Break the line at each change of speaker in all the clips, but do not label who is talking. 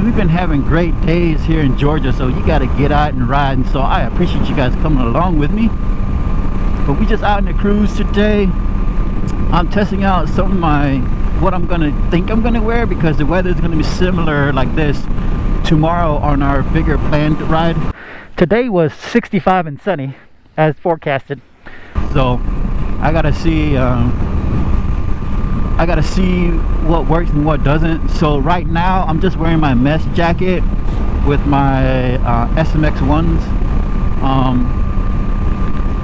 we've been having great days here in Georgia, so you got to get out and ride, and so I appreciate you guys coming along with me. But we just out in the cruise today. I'm testing out some of my what I'm gonna wear, because the weather is gonna be similar like this tomorrow on our bigger planned ride. Today was 65 and sunny as forecasted, so I gotta see what works and what doesn't. So right now I'm just wearing my mesh jacket with my SMX ones.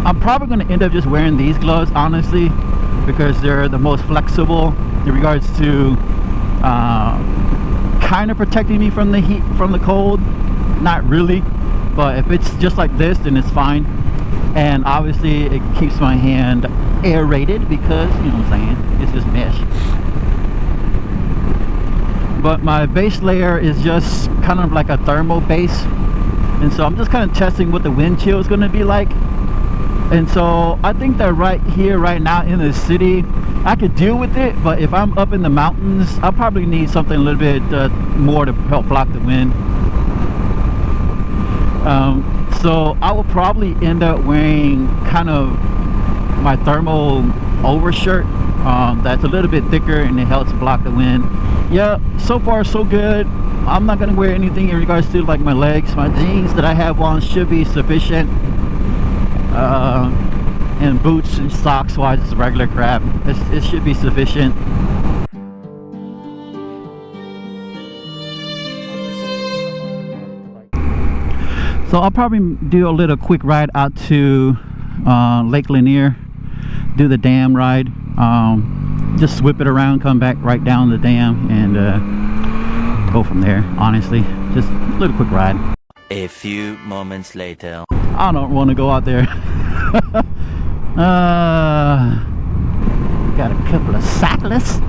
I'm probably going to end up just wearing these gloves, honestly, because they're the most flexible in regards to kind of protecting me from the heat, from the cold. Not really, but if it's just like this, then it's fine. And obviously it keeps my hand aerated, because, you know what I'm saying, it's just mesh. But my base layer is just kind of like a thermal base, and so I'm just kind of testing what the wind chill is going to be like. And so I think that right here, right now in the city, I could deal with it, but if I'm up in the mountains, I'll probably need something a little bit more to help block the wind. So I will probably end up wearing kind of my thermal overshirt that's a little bit thicker, and it helps block the wind. Yeah, so far so good. I'm not going to wear anything in regards to like my legs. My jeans that I have on should be sufficient. And boots and socks wise, it's regular crap. It should be sufficient. So I'll probably do a little quick ride out to Lake Lanier, do the dam ride, just whip it around, come back right down the dam, and go from there. Honestly, just a little quick ride.
A few moments later.
I don't want to go out there. Got a couple of cyclists.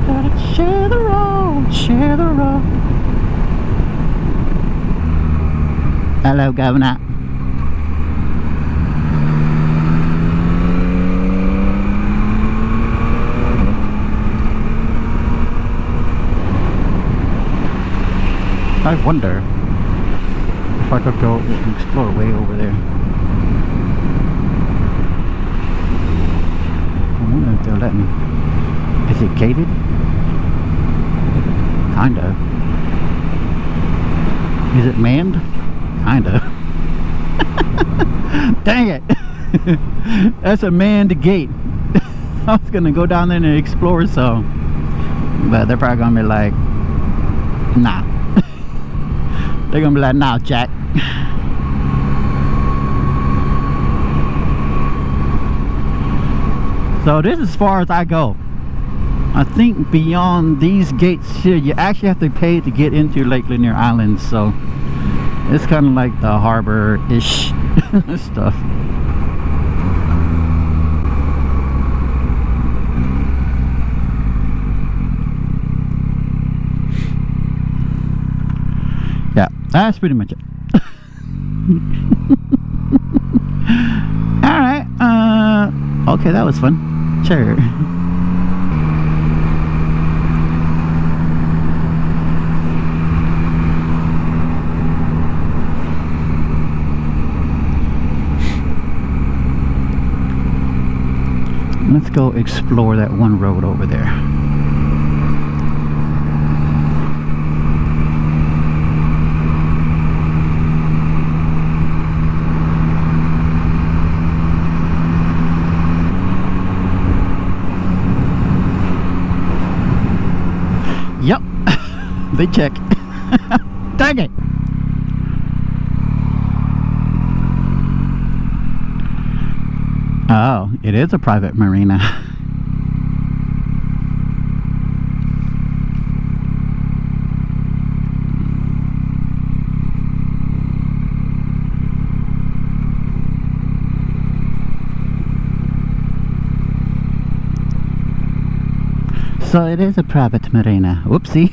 Gotta share the road, share the road. Hello, Governor. I wonder if I could go and explore way over there. I wonder if they'll let me. Is it gated? Kinda. Is it manned? Kinda. Dang it! That's a manned gate. I was gonna go down there and explore some, but they're probably gonna be like, nah. They're gonna be like, nah, Jack. So this is as far as I go. I think beyond these gates here, you actually have to pay to get into Lake Lanier Island. So it's kind of like the harbor-ish stuff. Yeah, that's pretty much it. Alright, okay, that was fun. Sure. Let's go explore that one road over there. Yep, they check. Dang it. Oh, it is a private marina. So it is a private marina. Whoopsie.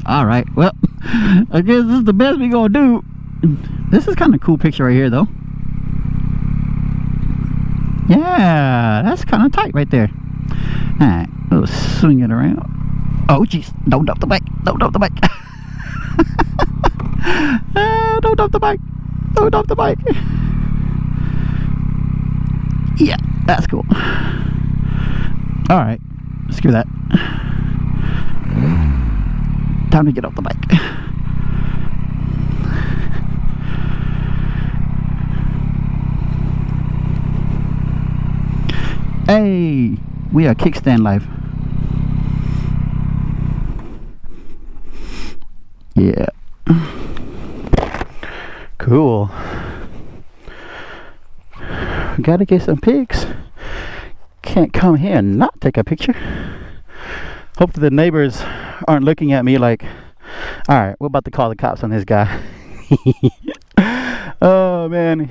Alright, well, I guess this is the best we gonna do. This is kind of a cool picture right here, though. Yeah, that's kind of tight right there. Alright, we'll swing it around. Oh jeez, don't dump the bike. Don't dump the bike. Don't dump the bike. Don't dump the bike. Yeah, that's cool. Alright, screw that. Time to get off the bike. Hey, we are kickstand live. Yeah. Cool. Gotta get some pics. Can't come here and not take a picture. Hopefully the neighbors aren't looking at me like, alright, we're about to call the cops on this guy. Oh man.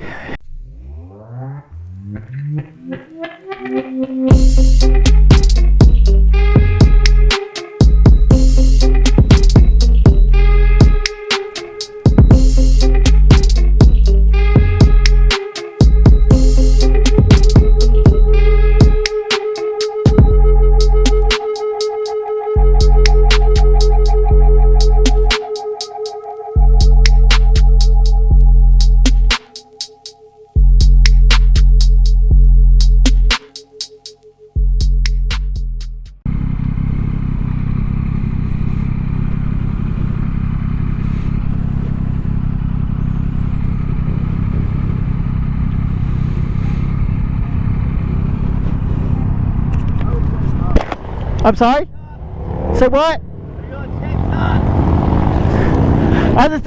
I'm sorry? Say what? I just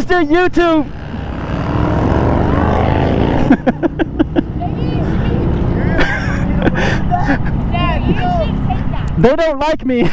did YouTube. They don't like me.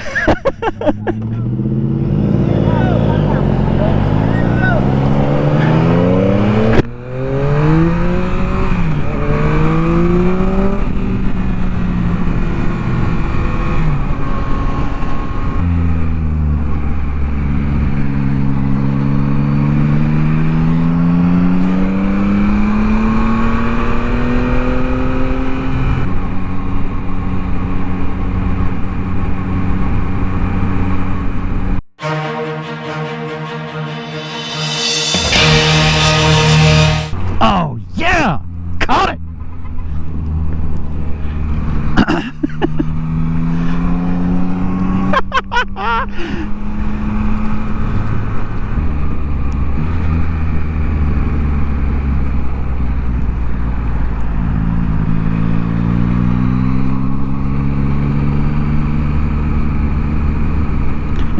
Oh yeah! Caught it!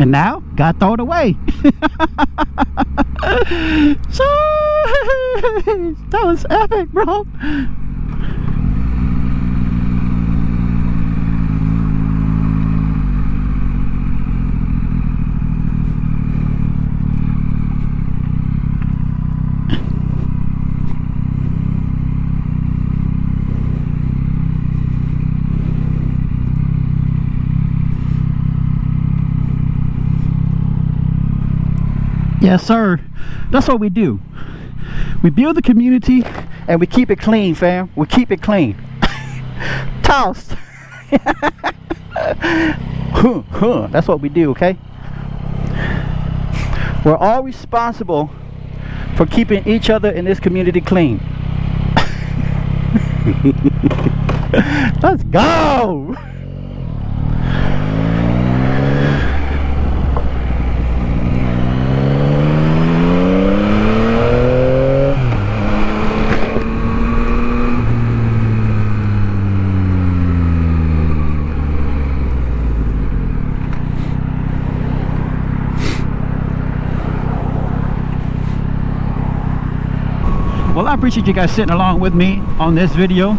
And now, gotta throw it away. That was epic, bro. Yes, sir. That's what we do. We build the community and we keep it clean, fam. We keep it clean. Tossed. That's what we do, okay? We're all responsible for keeping each other in this community clean. Let's go! Well, I appreciate you guys sitting along with me on this video.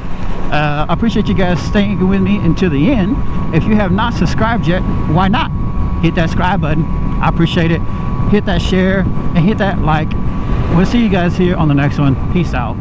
I appreciate you guys staying with me until the end. If you have not subscribed yet, why not? Hit that subscribe button. I appreciate it. Hit that share and hit that like. We'll see you guys here on the next one. Peace out.